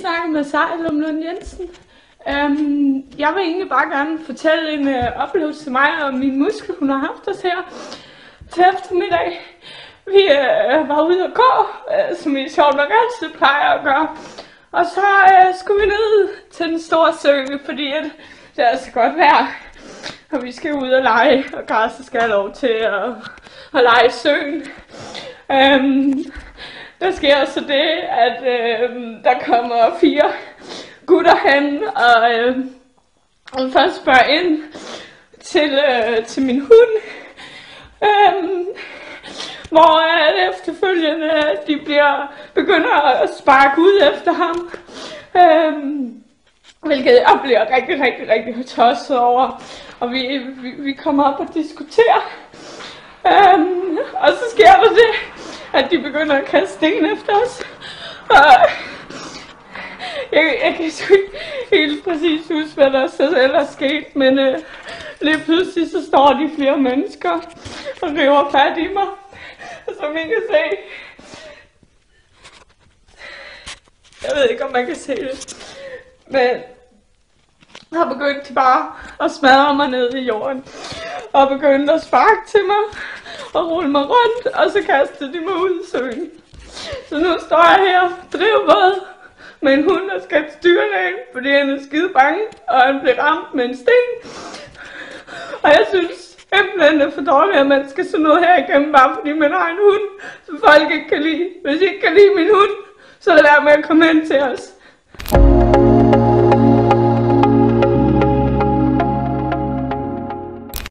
snakke med Sejlum Lund Jensen. Jeg vil egentlig bare gerne fortælle en oplevelse til mig og min muskel, hun har haft os her til eftermiddag. Vi var ude at gå, som vi sjovt nok altid plejer at gøre. Og så skulle vi ned til den store sø, fordi det er så godt vejr. Og vi skal ud og lege, og Græsset skal have lov til at lege i søen. Der sker så det, at der kommer 4 gutter hen, og først spørger ind til min hund. Hvor efterfølgende de begynder at sparke ud efter ham. Hvilket jeg bliver rigtig tosset over. Og vi kommer op og diskuterer. Og så sker der det, at de begynder at kaste sten efter os. Og jeg kan sgu ikke helt præcis huske, hvad der så er sket, men lige pludselig så står de flere mennesker og river fat i mig. Som I kan se. Jeg ved ikke, om man kan se det. Men jeg har begyndt bare at smadre mig ned i jorden. Og begyndt at sparke til mig. Og rulle mig rundt. Og så kastede de mig ud i søen. Så nu står jeg her, drivvåd, med en hund, der skal til dyrlægen, fordi han er skide bange. Og han blev ramt med en sten. Og jeg synes simpelthen er for dårligt, at man skal sådan noget her igennem, bare fordi man har en hund, som folk ikke kan lide. Hvis I ikke kan lide min hund, så lad være med at komme hen til os.